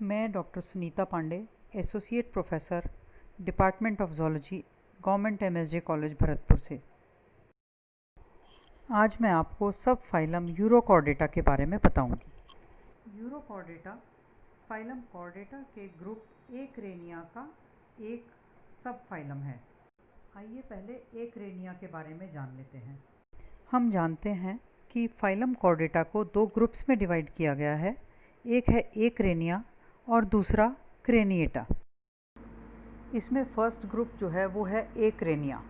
मैं doctor Sunita Pandey, associate professor, department of zoology, government MSJ college Bharatpur से। आज मैं आपको सब फाइलम यूरोकॉर्डेटा के बारे में बताऊंगी। यूरोकॉर्डेटा फाइलम कॉर्डेटा के ग्रुप एकरेनिया का एक सब फाइलम है। आइए पहले एकरेनिया के बारे में जान लेते हैं। हम जानते हैं कि फाइलम कॉर्डेटा को दो ग्रुप्स में डिवाइड किया गया है। एक है एकरेनिया और दूसरा क्रेनिएटा। इसमें फर्स्ट ग्रुप जो है वो है acrania.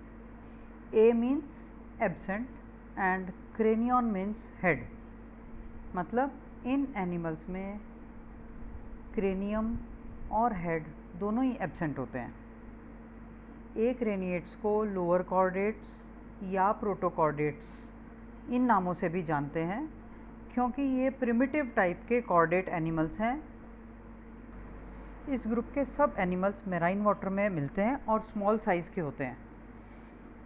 A means absent and cranian means head. मतलब इन एनिमल्स में क्रेनियम और हेड दोनों ही एब्सेंट होते हैं। एकरेनिएट्स को लोअर कॉर्डेट्स या प्रोटोकॉर्डेट्स इन नामों से भी जानते हैं, क्योंकि ये प्रिमिटिव टाइप के कॉर्डेट एनिमल्स हैं। इस ग्रुप के सब एनिमल्स मैराइन वाटर में मिलते हैं और स्मॉल साइज़ के होते हैं,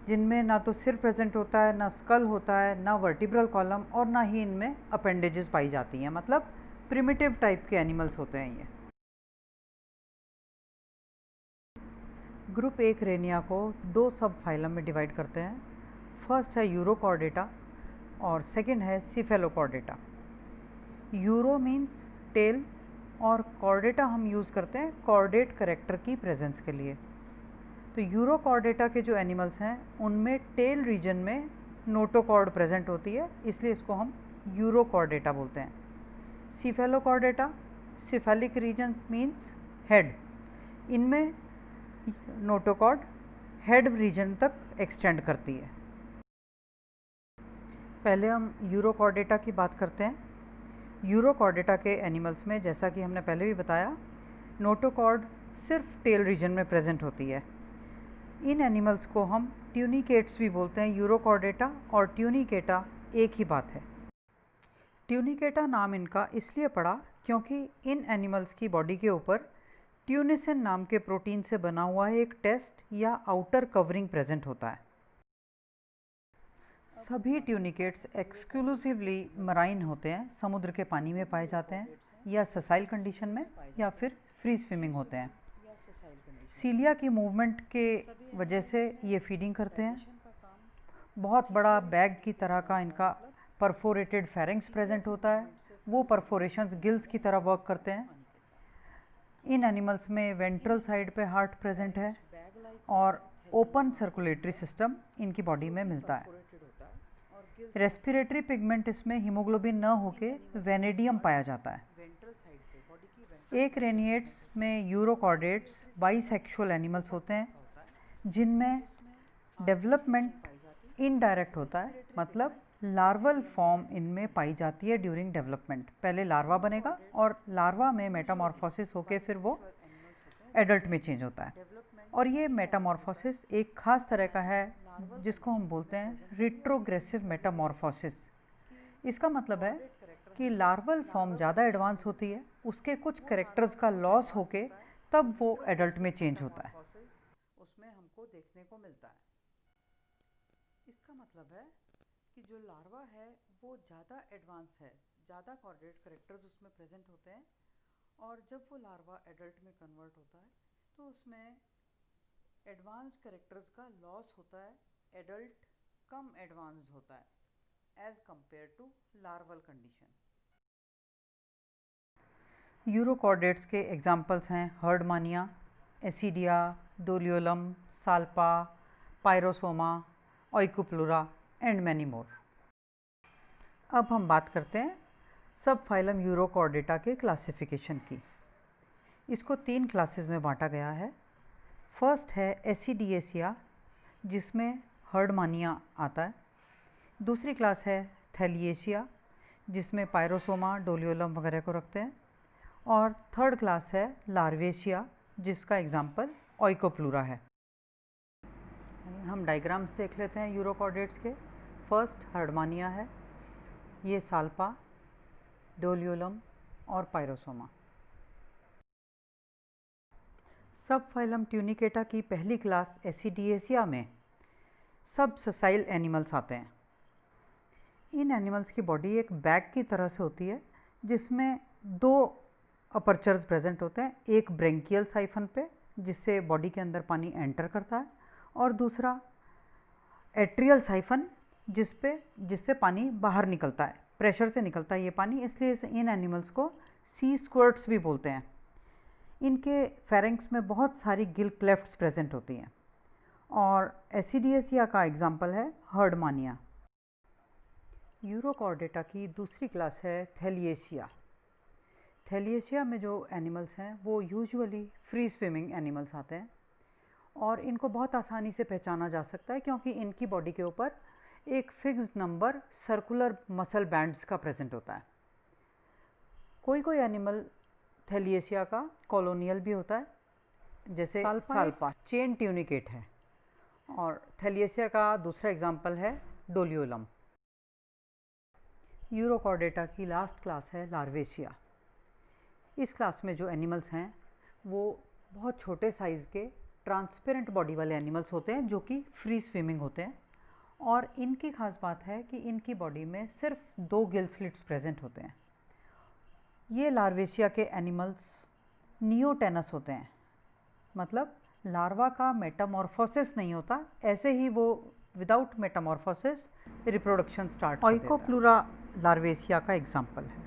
जिनमें ना तो सिर प्रेजेंट होता है, ना स्कल होता है, ना वर्टिब्रल कॉलम और ना ही इनमें अपेंडेजेस पाई जाती हैं। मतलब प्रिमिटिव टाइप के एनिमल्स होते हैं ये। ग्रुप एकरेनिया को दो सब फाइलम में डिवाइड करते हैं। फर्स्ट है यूरोकॉर्डेटा और सेकंड है सिफेलोकॉर्डेटा। यूरो मीन्स टेल और कॉर्डेटा हम यूज़ करते हैं कॉर्डेट करेक्टर की प्रेजेंस के लिए। तो यूरोकॉर्डेटा के जो एनिमल्स हैं उनमें टेल रीजन में नोटोकॉर्ड प्रेजेंट होती है, इसलिए इसको हम यूरोकॉर्डेटा बोलते हैं। Cephalochordata, cephalic region means head, इनमें नोटोकॉर्ड हेड रीजन तक एक्सटेंड करती है। पहले हम यूरोकॉर्डेटा की बात करते हैं। यूरोकॉर्डेटा के एनिमल्स में, जैसा कि हमने पहले भी बताया, नोटोकॉर्ड सिर्फ टेल रीजन में प्रेजेंट होती है। इन एनिमल्स को हम ट्यूनिकेट्स भी बोलते हैं। यूरोकॉर्डेटा और ट्यूनिकेटा एक ही बात है। ट्यूनिकेटा नाम इनका इसलिए पड़ा क्योंकि इन एनिमल्स की बॉडी के ऊपर ट्यूनिसिन नाम के प्रोटीन से बना हुआ एक टेस्ट या आउटर कवरिंग प्रेजेंट होता है। सभी ट्यूनिकेट्स एक्सक्लूसिवली मराइन होते हैं, समुद्र के पानी में पाए जाते हैं या ससाइल कंडीशन में या फिर फ्री स्विमिंग होते हैं। सीलिया की मूवमेंट के वजह से ये फीडिंग करते हैं। बहुत बड़ा बैग की तरह का इनका परफोरेटेड फेरिंग्स प्रेजेंट होता है। वो परफोरेशंस गिल्स की तरह वर्क करते हैं। इन एनिमल्स में वेंट्रल साइड पे हार्ट प्रेजेंट है और ओपन सर्कुलेटरी सिस्टम इनकी बॉडी में मिलता है। रेस्पिरेटरी पिगमेंट इसमें हीमोग्लोबिन न होके वेनेडियम पाया जाता है। एकरेनिएट्स में यूरोकॉर्डेट्स बाइसेक्सुअल एनिमल्स होते हैं, जिनमें डेवलपमेंट इनडायरेक्ट होता है। मतलब लार्वल फॉर्म इनमें पाई जाती है ड्यूरिंग डेवलपमेंट। पहले लार्वा बनेगा और लार्वा में मेटामॉर्फोसिस होके फिर वो एडल्ट में चेंज होता है। और ये मेटामॉर्फोसिस एक खास तरह का है जिसको हम बोलते हैं रिट्रोग्रेसिव मेटामॉर्फोसिस। इसका मतलब है कि लार्वल फॉर्म ज़्यादा एडवांस होती है, उसके कुछ कैरेक्टर्स का लॉस होके तब वो एडल्ट में चेंज होता है। उसमें हमको देखने को मिलता है। इसका मतलब है कि जो लार्वा है वो ज़्यादा एडवांस्ड है, ज़्यादा कॉर्डेट कैरेक्टर्स उसमें प्रेजेंट होते हैं। और जब वो लार्वा एडल्ट में कन्वर्ट होता है तो उसमें एडवांस्ड कैरेक्टर्स का लॉस होता है। एडल्ट कम एडवांस्ड होता है as compared to larval condition. Urochordates के एग्जाम्पल्स हैं Herdmania, Ascidia, Doliolum, Salpa, Pyrosoma, Oikopleura and many more. अब हम बात करते हैं सब फाइलम यूरोकॉर्डेटा के क्लासिफिकेशन की। इसको 3 क्लासेस में बांटा गया है। फर्स्ट है एसिडिएसिया, जिसमें हर्डमानिया आता है। दूसरी क्लास है थैलिएशिया, जिसमें पायरोसोमा, डोलियोलम वगैरह को रखते हैं। और थर्ड क्लास है लार्वेशिया, जिसका एग्जाम्पल ओइकोप्लूरा है। हम डायग्राम्स देख लेते हैं यूरोकॉर्डेट्स के। फर्स्ट हर्डमानिया है, ये साल्पा, डोलियोलम और पायरोसोमा। सब फाइलम ट्यूनिकेटा की पहली क्लास एसिडिएसिया में सब ससाइल एनिमल्स आते हैं। इन एनिमल्स की बॉडी एक बैग की तरह से होती है, जिसमें 2 अपर्चर्स प्रेजेंट होते हैं, एक ब्रेंकियल साइफन पे जिससे बॉडी के अंदर पानी एंटर करता है, और दूसरा एट्रियल साइफन जिससे पानी बाहर निकलता है, प्रेशर से निकलता है ये पानी, इसलिए इन एनिमल्स को सी स्क्वर्ट्स भी बोलते हैं। इनके फेरेंक्स में बहुत सारी गिल क्लेफ्ट्स प्रेजेंट होती हैं, और एसिडियसिया का एग्जाम्पल है हर्डमानिया। यूरोकॉर्डेटा की दूसरी क्लास है थैलिएशिया। थैलिएशिया में जो एनिमल्स हैं वो यूजुअली फ्री स्विमिंग एनिमल्स आते हैं, और इनको बहुत आसानी से पहचाना जा सकता है क्योंकि इनकी बॉडी के ऊपर एक fixed number circular muscle bands का प्रेजेंट होता है। कोई कोई एनिमल थैलिएशिया का कॉलोनियल भी होता है, जैसे साल्पा चेन ट्यूनिकेट है, और थैलिएशिया का दूसरा एग्जाम्पल है डोलियोलम। यूरोकॉर्डेटा की लास्ट क्लास है लार्वेशिया। इस क्लास में जो एनिमल्स हैं वो बहुत छोटे साइज़ के ट्रांसपेरेंट बॉडी वाले एनिमल्स होते हैं जो कि फ्री स्विमिंग होते हैं, और इनकी खास बात है कि इनकी बॉडी में सिर्फ 2 गिल स्लिट्स प्रेजेंट होते हैं। ये लार्वेशिया के एनिमल्स नियोटेनस होते हैं, मतलब लार्वा का मेटामॉर्फोसिस नहीं होता, ऐसे ही वो विदाउट मेटामॉर्फोसिस रिप्रोडक्शन स्टार्ट कर देता है। ओइकोप्लूरा लार्वेशिया का एग्जाम्पल है।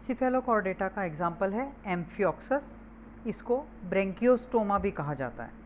सिफेलोकॉर्डेटा का एग्जाम्पल है एम्फियोक्सस, इसको ब्रेंकियोस्टोमा भी कहा जाता है।